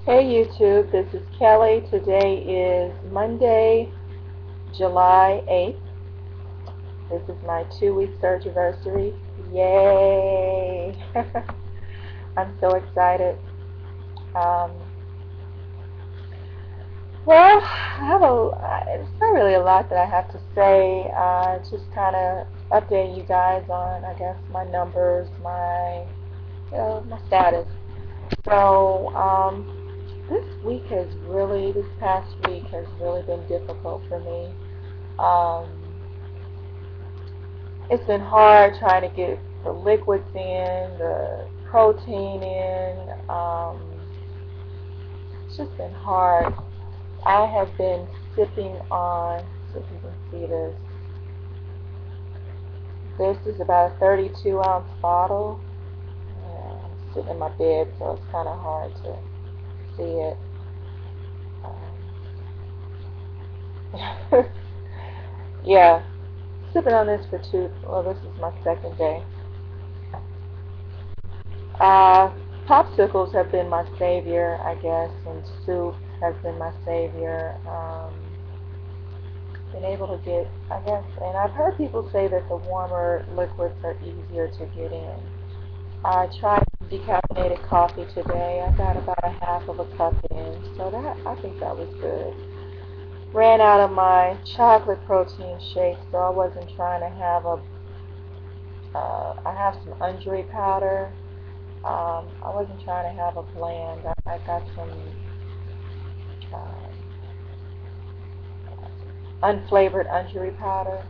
Hey YouTube, this is Kelly. Today is Monday, July 8th. This is my 2-week Surgerversary. Yay! I'm so excited. Um, well, it's not really a lot that I have to say. Just kind of updating you guys on, I guess, my numbers, my status. So, this past week has really been difficult for me. Um, it's been hard trying to get the liquids in, the protein in. It's just been hard. I have been sipping on, so if you can see this, this is about a 32-ounce bottle. Yeah, I'm sitting in my bed, so it's kind of hard to see it. Yeah, sipping on this for this is my second day. Uh, Popsicles have been my savior, I guess, and soup has been my savior. Been able to get, I guess, and I've heard people say that the warmer liquids are easier to get in. I tried decaffeinated coffee today. I got about a half of a cup in, so I think that was good. Ran out of my chocolate protein shake, so I wasn't trying to have I have some Undre powder. I wasn't trying to have a blend. I got some uh, unflavored Undre powder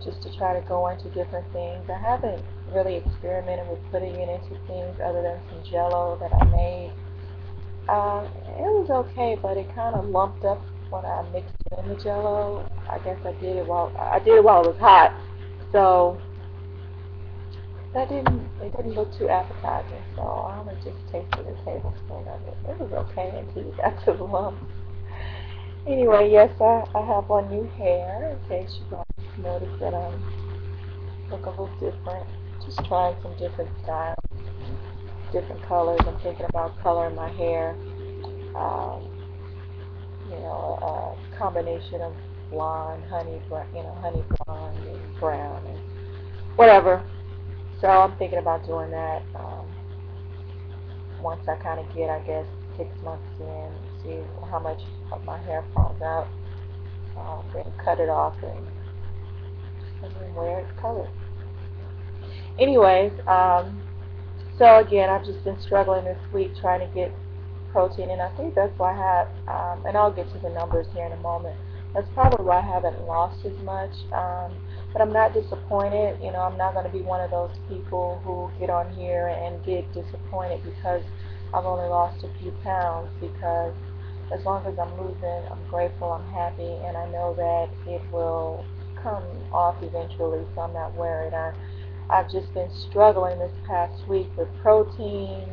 just to try to go into different things. I haven't really experimented with putting it into things other than some Jello that I made. It was okay, but it kind of lumped up when I mixed it in the Jello. I guess I did it while it was hot, so it didn't look too appetizing. So I only just tasted a tablespoon of it. It was okay until you got to the lump. Anyway, yes, I have on new hair in case you guys notice that I look a little different. Just trying some different styles, different colors. I'm thinking about coloring my hair. Um, a combination of blonde, honey blonde and brown and whatever. So I'm thinking about doing that once I kind of get, I guess, 6 months in, see how much of my hair falls out, then cut it off and then wear it colored. Anyways, so again, I've just been struggling this week trying to get protein, and I think that's why I have, and I'll get to the numbers here in a moment. That's probably why I haven't lost as much, but I'm not disappointed. I'm not going to be one of those people who get on here and get disappointed because I've only lost a few pounds, because as long as I'm losing, I'm grateful, I'm happy, and I know that it will come off eventually, so I'm not worried. I've just been struggling this past week with protein,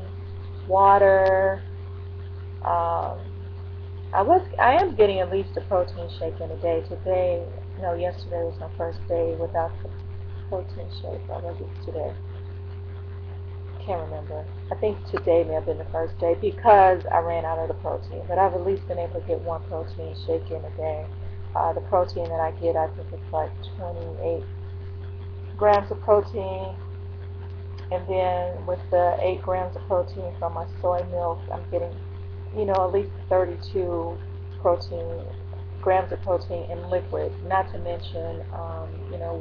water. Um, I am getting at least a protein shake in a day. Yesterday was my first day without the protein shake. Or was it today? Can't remember. I think today may have been the first day because I ran out of the protein. But I've at least been able to get one protein shake in a day. The protein that I get, I think it's like 28 grams of protein. And then with the 8 grams of protein from my soy milk, I'm getting, at least 32 protein grams of protein in liquid. Not to mention,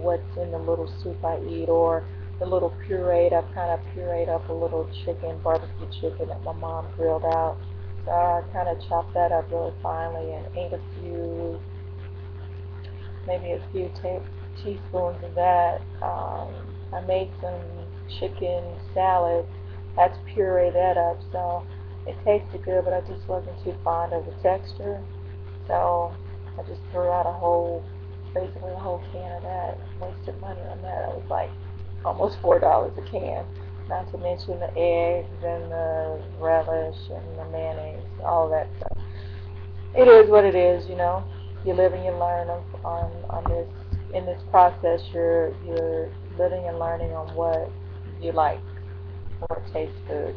what's in the little soup I eat, or the little pureed. I've kind of pureed up a little barbecue chicken that my mom grilled out. So I kind of chopped that up really finely and ate maybe a few teaspoons of that. I made some chicken salad. Had to puree that up, so it tasted good, but I just wasn't too fond of the texture. So I just threw out basically a whole can of that. Wasted money on that. It was like almost $4 a can. Not to mention the eggs and the relish and the mayonnaise, all that stuff. It is what it is, You live and you learn on this. In this process, you're living and learning on what you like, what tastes good.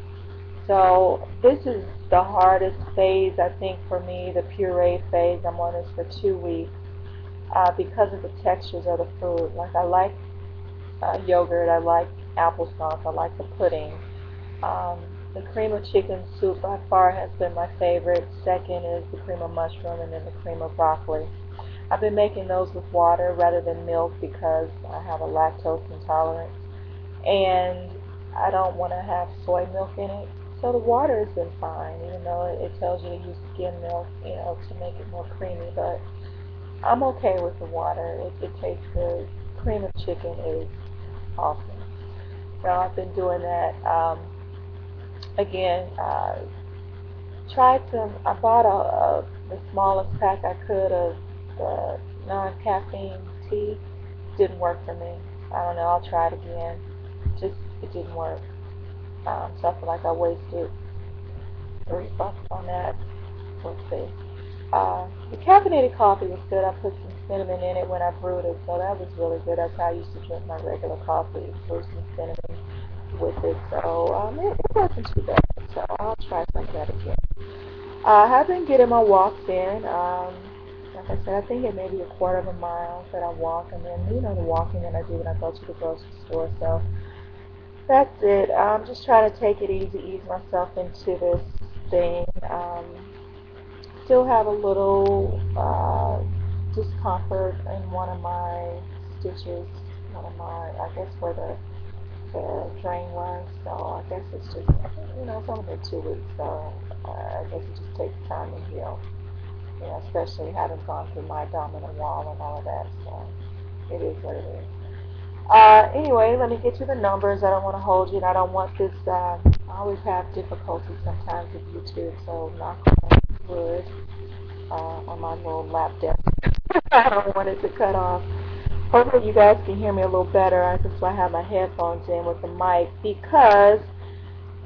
So this is the hardest phase, I think, for me, the puree phase. I'm on this for 2 weeks because of the textures of the food. Like I like yogurt, I like applesauce, I like the pudding. Um, the cream of chicken soup by far has been my favorite. Second is the cream of mushroom, and then the cream of broccoli. I've been making those with water rather than milk because I have a lactose intolerance, and I don't want to have soy milk in it. So the water has been fine, even though it tells you to use skim milk, to make it more creamy. But I'm okay with the water. It tastes good. Cream of chicken is awesome. So I've been doing that. Again, tried some. I bought the smallest pack I could of the non-caffeine tea. Didn't work for me. I don't know. I'll try it again. Just it didn't work. So I feel like I wasted $3 on that. Let's see. The caffeinated coffee was good. I put some cinnamon in it when I brewed it, so that was really good. That's how I used to drink my regular coffee. Brew some cinnamon with it, so it wasn't too bad. So I'll try some of that again. I have been getting my walks in. Like I said, I think it may be a quarter of a mile that I walk, and then the walking that I do when I go to the grocery store. So that's it. I'm just trying to take it easy, ease myself into this thing. Still have a little discomfort in one of my stitches, I guess where the drain was. So I guess it's just, it's only been 2 weeks, so I guess it just takes time to heal. Especially having gone through my abdominal wall and all of that. So it is what it is. Anyway, let me get to the numbers. I don't want to hold you, and I don't want this. I always have difficulty sometimes with YouTube, so knock on wood on my little lap desk. I don't want it to cut off. Hopefully, you guys can hear me a little better. That's why I have my headphones in with the mic, because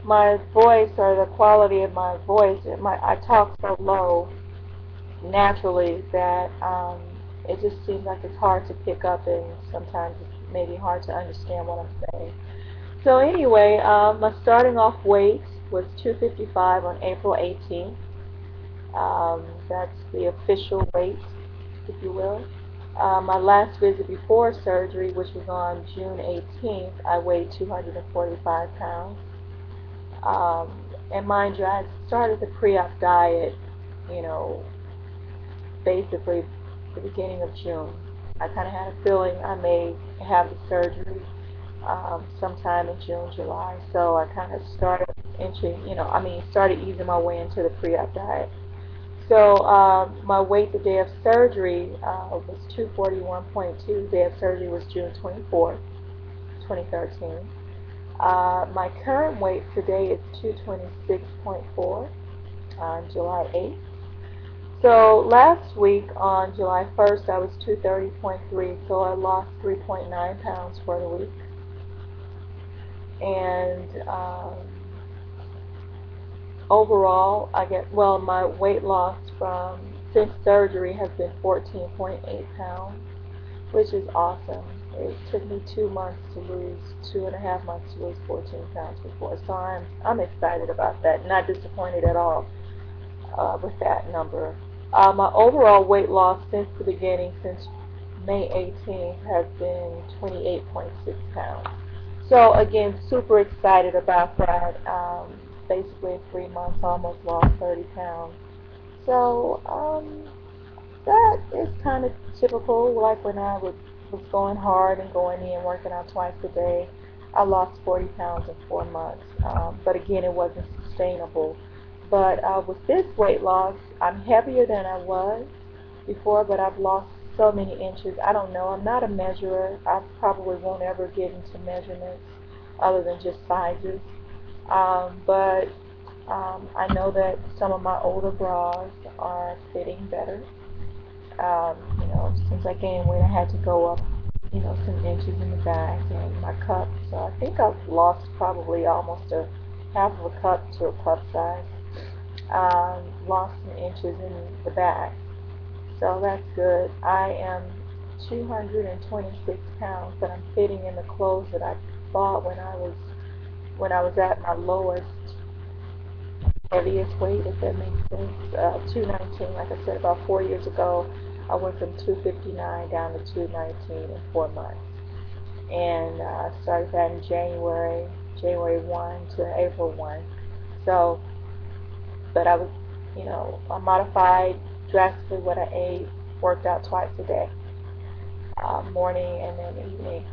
my voice, or the quality of my voice, I talk so low naturally that it just seems like it's hard to pick up, and sometimes it's maybe hard to understand what I'm saying. So anyway, my starting off weight was 255 on April 18th. That's the official weight, if you will. My last visit before surgery, which was on June 18th, I weighed 245 pounds. And mind you, I started the pre-op diet, you know, basically the beginning of June. I kind of had a feeling I may have the surgery sometime in June, July. So I kind of started started easing my way into the pre-op diet. So my weight the day of surgery was 241.2. The day of surgery was June 24th, 2013. My current weight today is 226.4 on July 8th. So last week on July 1st I was 230.3, so I lost 3.9 pounds for the week. And overall, my weight loss since surgery has been 14.8 pounds, which is awesome. It took me 2 months to lose, 2.5 months to lose 14 pounds before, so I'm excited about that. Not disappointed at all with that number. My overall weight loss since the beginning, since May 18th, has been 28.6 pounds. So again, super excited about that. Basically in 3 months, almost lost 30 pounds. So that is kind of typical. Like when I was going hard and going in, working out twice a day, I lost 40 pounds in 4 months. But again, it wasn't sustainable. But with this weight loss, I'm heavier than I was before, but I've lost so many inches. I don't know. I'm not a measurer. I probably won't ever get into measurements other than just sizes. But I know that some of my older bras are fitting better. Since I gained weight, I had to go up, some inches in the back and my cup. So I think I've lost probably almost a half of a cup to a cup size. Lost some inches in the back. So that's good. I am 226 pounds, but I'm fitting in the clothes that I bought when I was at my lowest heaviest weight, if that makes sense. 219, like I said, about 4 years ago, I went from 259 down to 219 in 4 months. And I started that in January 1 to April 1. So, but I was, I modified drastically what I ate, worked out twice a day, morning and then evening.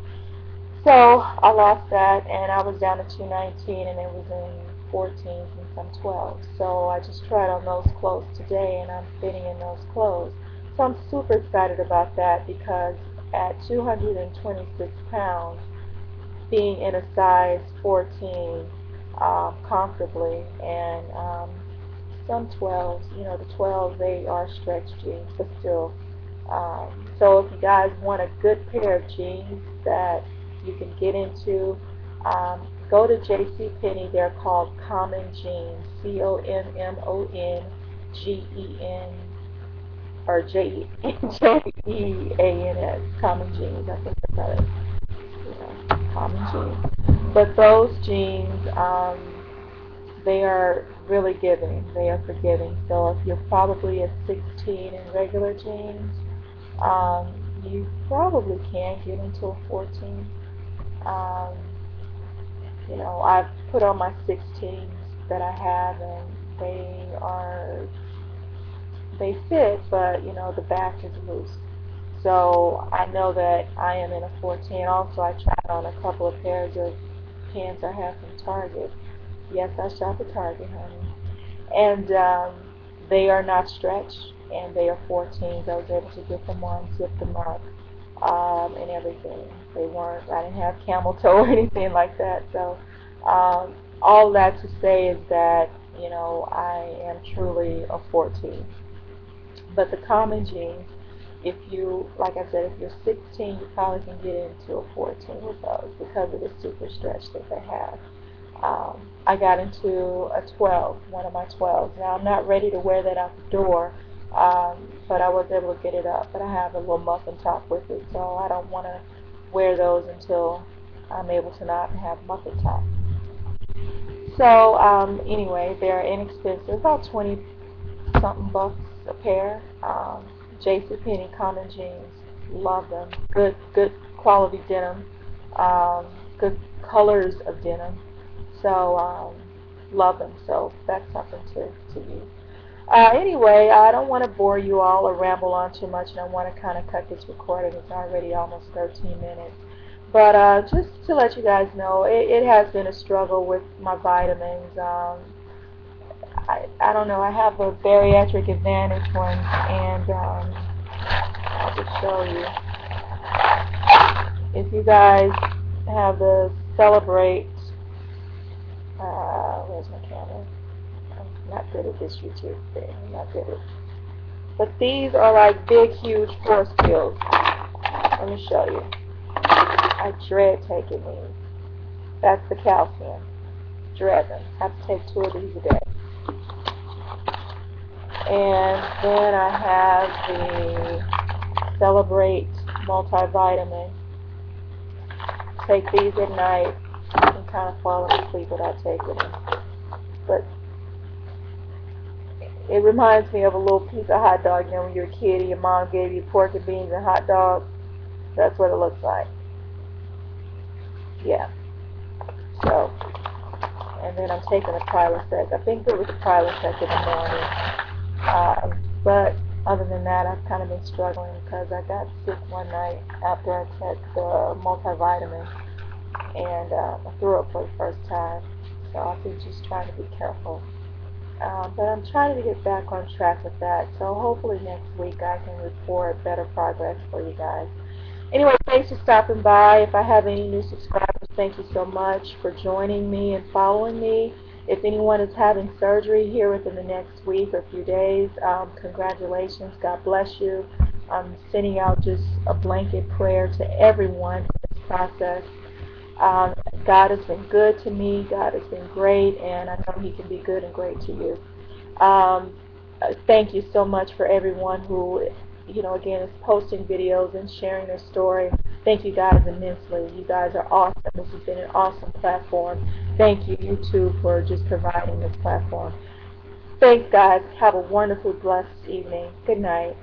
So I lost that, and I was down to 219, and it was in 14s and some 12s. So I just tried on those clothes today, and I'm fitting in those clothes. So I'm super excited about that because at 226 pounds, being in a size 14 comfortably, and some 12s, the 12s, they are stretch jeans, but still. So if you guys want a good pair of jeans that you can get into, go to JCPenney. They're called Common Jeans, COMMONGEN, or JEANS, Common Jeans. I think that's how it is. Common jeans. But those jeans, they are really giving. They are forgiving. So if you're probably a 16 in regular jeans, you probably can get into a 14. Um, I've put on my 16s that I have, and they fit, but the back is loose. So I know that I am in a 14. Also, I tried on a couple of pairs of pants I have from Target. Yes, I shop at Target, honey. And they are not stretched, and they are 14s. I was able to get them on, zip them up, and everything. They weren't, I didn't have camel toe or anything like that. So all that to say is that, I am truly a 14. But the common jeans, if you, like I said, if you're 16, you probably can get into a 14 with those because of the super stretch that they have. I got into a 12, one of my 12s. Now I'm not ready to wear that out the door, but I was able to get it up. But I have a little muffin top with it, so I don't want to wear those until I'm able to not have muffin top. So anyway, they're inexpensive, about 20 something bucks a pair. JCPenney Common Jeans, love them. Good quality denim, good colors of denim. So love them. So that's something to use. Anyway, I don't want to bore you all or ramble on too much, and I want to kind of cut this recording. It's already almost 13 minutes. But just to let you guys know, it has been a struggle with my vitamins. I don't know. I have a bariatric advantage one, and I'll just show you. If you guys have the Celebrate, where's my camera? I'm not good at this YouTube thing. I'm not good at. But these are like big, huge force pills. Let me show you. I dread taking these. That's the calcium. Dread them. Have to take 2 of these a day. And then I have the Celebrate multivitamin. Take these at night. You can kind of fall asleep without taking them. But it reminds me of a little piece of hot dog. When you were a kid and your mom gave you pork and beans and hot dog. That's what it looks like. Yeah. So, and then I'm taking a Prilosec. I think there was a Prilosec in the morning. But other than that, I've kind of been struggling because I got sick one night after I took the multivitamin, and I threw up for the first time. So I've been just trying to be careful. But I'm trying to get back on track with that. So hopefully next week I can report better progress for you guys. Anyway, thanks for stopping by. If I have any new subscribers, thank you so much for joining me and following me. If anyone is having surgery here within the next week or few days, congratulations. God bless you. I'm sending out just a blanket prayer to everyone in this process. God has been good to me. God has been great, and I know He can be good and great to you. Thank you so much for everyone who, again, is posting videos and sharing their story. Thank you guys immensely. You guys are awesome. This has been an awesome platform. Thank you, YouTube, for just providing this platform. Thanks, guys. Have a wonderful, blessed evening. Good night.